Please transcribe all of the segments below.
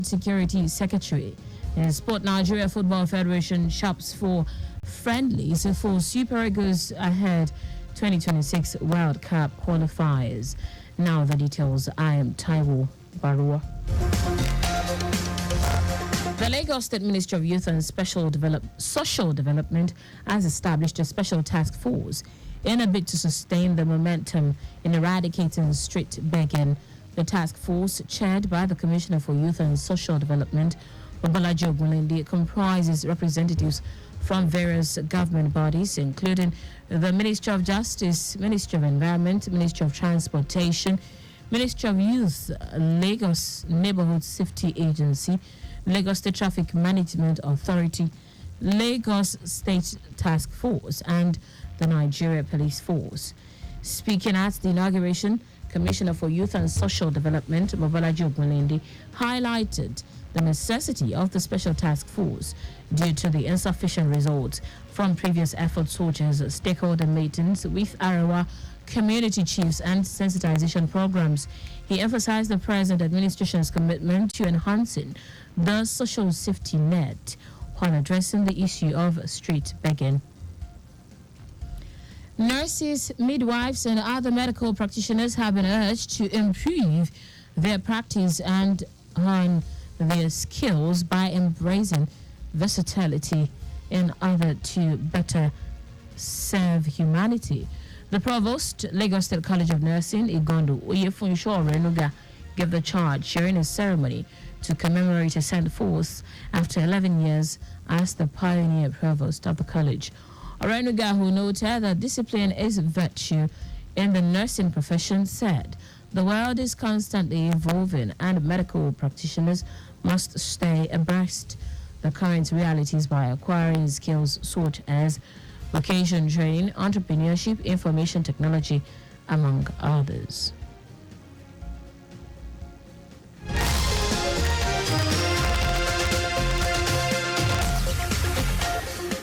Security Secretary. Sport Nigeria Football Federation shops for friendlies for Super Eagles ahead 2026 World Cup qualifiers. Now the details. I am Taiwo Baruwa. The Lagos State Ministry of Youth and Social Development has established a special task force in a bid to sustain the momentum in eradicating street begging. The task force, chaired by the Commissioner for Youth and Social Development, Babalaji Ogunlende, comprises representatives from various government bodies, including the Ministry of Justice, Ministry of Environment, Ministry of Transportation, Ministry of Youth, Lagos Neighborhood Safety Agency, Lagos State Traffic Management Authority, Lagos State Task Force, and the Nigeria Police Force. Speaking at the inauguration, Commissioner for Youth and Social Development, Babalaji Ogunlende, highlighted the necessity of the Special Task Force due to the insufficient results from previous efforts such as stakeholder meetings with Arawa community chiefs and sensitization programs. He emphasized the present administration's commitment to enhancing the social safety net while addressing the issue of street begging. Nurses, midwives, and other medical practitioners have been urged to improve their practice and hone their skills by embracing versatility in order to better serve humanity. The Provost, Lagos State College of Nursing, Igondo Oyefunsho Orenuga, gave the charge during a ceremony to commemorate a sent forth after 11 years as the pioneer provost of the college. Orenuga, who noted that discipline is virtue in the nursing profession, said the world is constantly evolving and medical practitioners must stay abreast the current realities by acquiring skills such as vocation training, entrepreneurship, information technology, among others.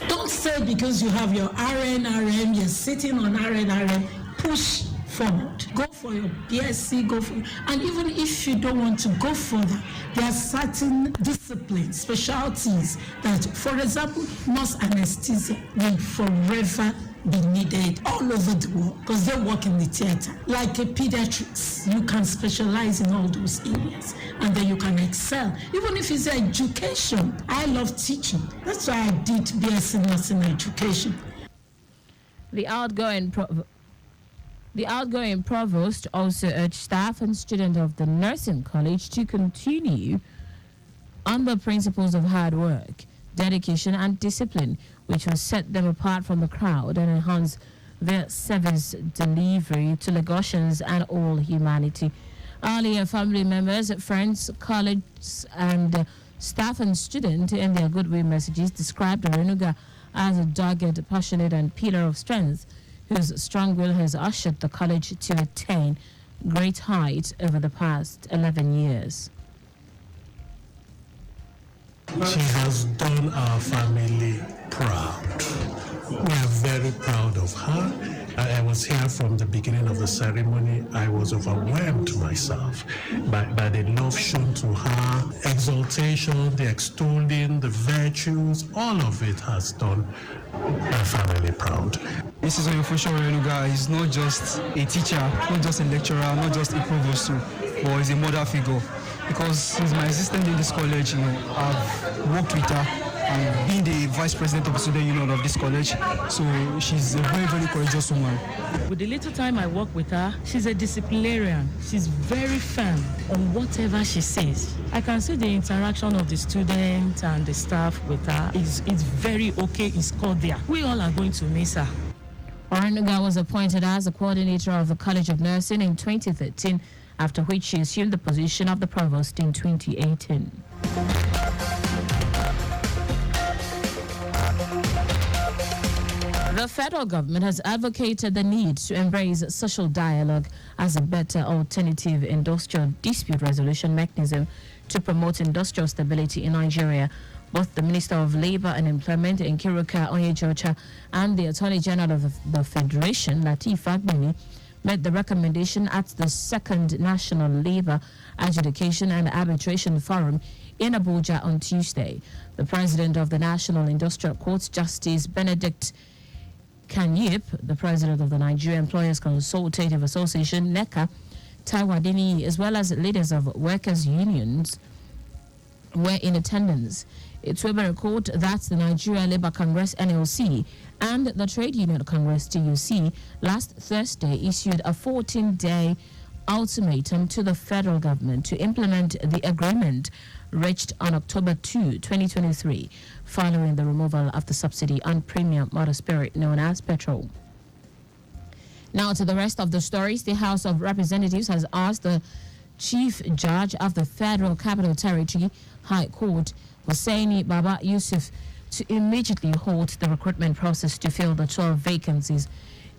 Don't say because you have your RNRM, you're sitting on RNRM, push forward. Go for your BSc, and even if you don't want to go further, there are certain disciplines, specialties that, for example, nurse anesthesia will forever be needed all over the world because they work in the theater. Like a pediatrics, you can specialize in all those areas and then you can excel. Even if it's education, I love teaching. That's why I did BSc nursing education. The outgoing provost also urged staff and students of the nursing college to continue on the principles of hard work, dedication, and discipline, which will set them apart from the crowd and enhance their service delivery to Lagosians and all humanity. Earlier, family members, friends, colleagues, and staff and students in their goodwill messages described Orenuga as a dogged, passionate, and pillar of strength, whose strong will has ushered the college to attain great heights over the past 11 years. She has done our family proud. We are very proud of her. I was here from the beginning of the ceremony. I was overwhelmed myself by the love shown to her, exaltation, the extolling, the virtues, all of it has done our family proud. Mrs. Oyefunsho Orenuga is not just a teacher, not just a lecturer, not just a provost, but is a mother figure. Because since my existence in this college, I've worked with her and been the vice president of the student union of this college. So she's a very, very courageous woman. With the little time I work with her, she's a disciplinarian. She's very firm on whatever she says. I can see the interaction of the students and the staff with her. It's very okay, it's cordial. We all are going to miss her. Orenuga was appointed as the coordinator of the College of Nursing in 2013, after which she assumed the position of the provost in 2018. The federal government has advocated the need to embrace social dialogue as a better alternative industrial dispute resolution mechanism to promote industrial stability in Nigeria. Both the Minister of Labour and Employment, Nkiruka Onyejocha, and the Attorney General of the Federation, Lateef Fagbemi, made the recommendation at the second National Labour Adjudication and Arbitration Forum in Abuja on Tuesday. The president of the National Industrial Court, Justice Benedict Kanyip, the president of the Nigeria Employers Consultative Association, NECA, Taiwo, as well as leaders of workers' unions, were in attendance. It will be recalled that the Nigeria Labour Congress, NLC, and the Trade Union Congress, TUC, last Thursday issued a 14-day ultimatum to the federal government to implement the agreement reached on October 2, 2023, following the removal of the subsidy on premium motor spirit known as petrol. Now to the rest of the stories. The House of Representatives has asked the Chief Judge of the Federal Capital Territory High Court, Hussaini Baba Yusuf, to immediately halt the recruitment process to fill the 12 vacancies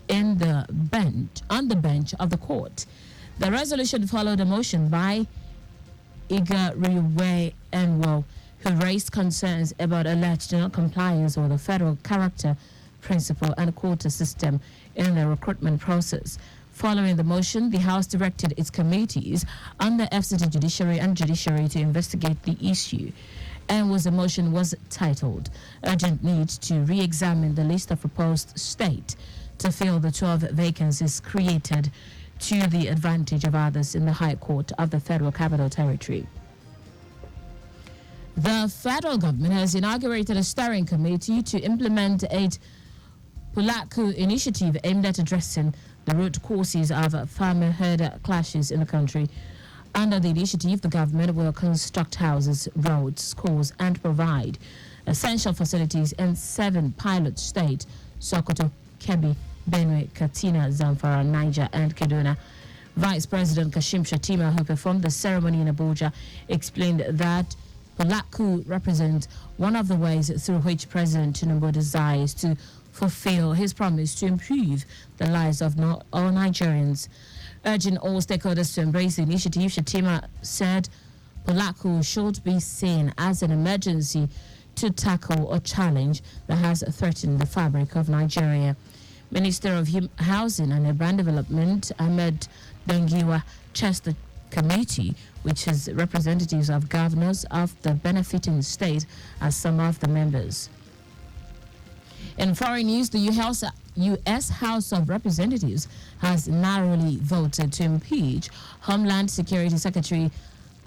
on the bench of the court. The resolution followed a motion by Igariwe Enwo, who raised concerns about alleged non-compliance with the federal character, principle, and quota system in the recruitment process. Following the motion, the House directed its committees on the FCT Judiciary and Judiciary to investigate the issue. And the motion was titled Urgent Need to Re-examine the List of Proposed State to fill the 12 vacancies created to the advantage of others in the High Court of the Federal Capital Territory. The federal government has inaugurated a steering committee to implement a Pulaku initiative aimed at addressing the root causes of farmer-herder clashes in the country. Under the initiative, the government will construct houses, roads, schools, and provide essential facilities in 7 pilot states: Sokoto, Kebbi, Benue, Katsina, Zamfara, Niger, and Kaduna. Vice President Kashim Shettima, who performed the ceremony in Abuja, explained that Pulaku represents one of the ways through which President Tinubu desires to fulfill his promise to improve the lives of all Nigerians. Urging all stakeholders to embrace the initiative, Shettima said Pulaku should be seen as an emergency to tackle a challenge that has threatened the fabric of Nigeria. Minister of Housing and Urban Development, Ahmed Dangiwa, chairs the committee, which has representatives of governors of the benefiting state as some of the members. In foreign news, the U.S. House of Representatives has narrowly voted to impeach Homeland Security Secretary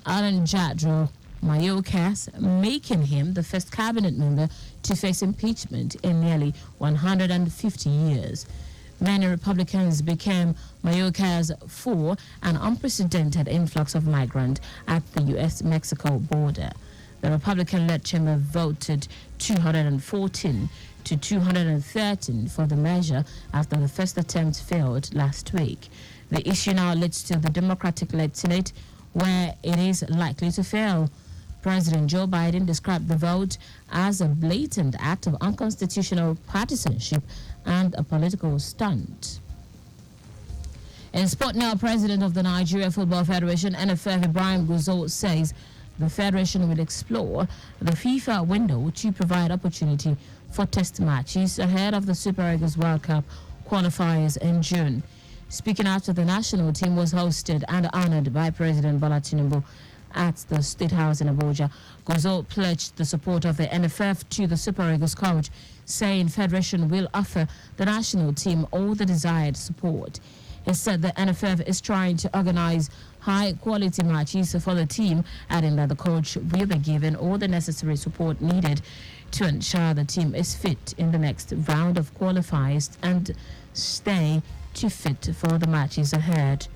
Alejandro Mayorkas, making him the first cabinet member to face impeachment in nearly 150 years. Many Republicans became Mayorkas for an unprecedented influx of migrants at the U.S.-Mexico border. The Republican-led chamber voted 214 to 213 for the measure after the first attempt failed last week. The issue now leads to the Democratic-led Senate, where it is likely to fail. President Joe Biden described the vote as a blatant act of unconstitutional partisanship and a political stunt. In sport now, President of the Nigeria Football Federation, NFF, Ibrahim Gusau, says the federation will explore the FIFA window to provide opportunity for test matches ahead of the Super Eagles World Cup qualifiers in June. Speaking after the national team was hosted and honored by President Bola Tinubu at the State House in Abuja, Gusau pledged the support of the NFF to the Super Eagles coach, saying Federation will offer the national team all the desired support. He said the NFF is trying to organize high-quality matches for the team, adding that the coach will be given all the necessary support needed to ensure the team is fit in the next round of qualifiers and stay to fit for the matches ahead.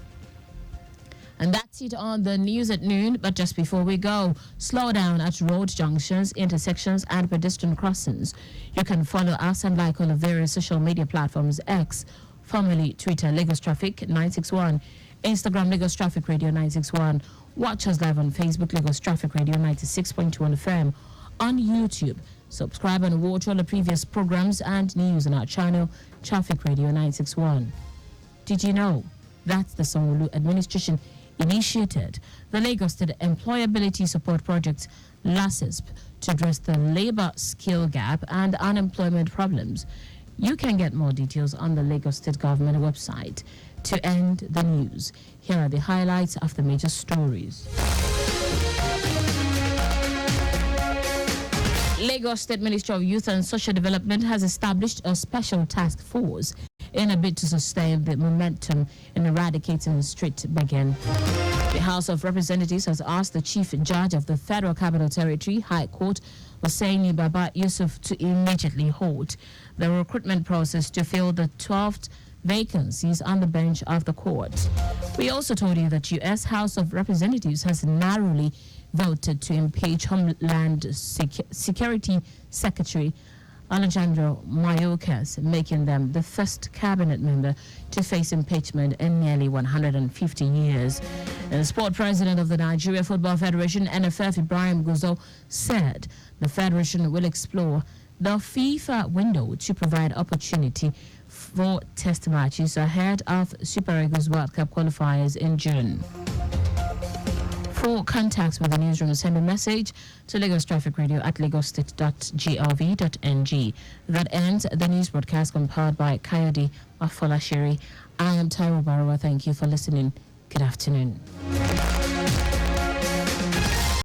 And that's it on the news at noon. But just before we go, slow down at road junctions, intersections, and pedestrian crossings. You can follow us and like on the various social media platforms: X, formerly Twitter, Lagos Traffic 961, Instagram, Lagos Traffic Radio 961. Watch us live on Facebook, Lagos Traffic Radio 96.1 FM. On YouTube, subscribe and watch all the previous programs and news on our channel, Traffic Radio 961. Did you know that the Sanwo-Olu administration initiated the Lagos State Employability Support Project, LASSISP, to address the labor skill gap and unemployment problems You can get more details on the Lagos State Government website. To end the news, here are the highlights of the major stories. Lagos State Ministry of Youth and Social Development has established a special task force in a bid to sustain the momentum in eradicating street begging. The House of Representatives has asked the Chief Judge of the Federal Capital Territory, High Court, Hussaini Baba Yusuf, to immediately halt the recruitment process to fill the 12th vacancies on the bench of the court. We also told you that U.S. House of Representatives has narrowly voted to impeach Homeland Security Secretary Alejandro Mayorkas, making them the first cabinet member to face impeachment in nearly 150 years. The sport president of the Nigeria Football Federation, NFF, Ibrahim Guzo, said the federation will explore the FIFA window to provide opportunity for test matches ahead of Super Eagles World Cup qualifiers in June. For contacts with the newsroom, send a message to Lagos Traffic Radio at lagostate.gov.ng. That ends the news broadcast compiled by Kayode Afolashiri. I am Taiwo Baruwa. Thank you for listening. Good afternoon.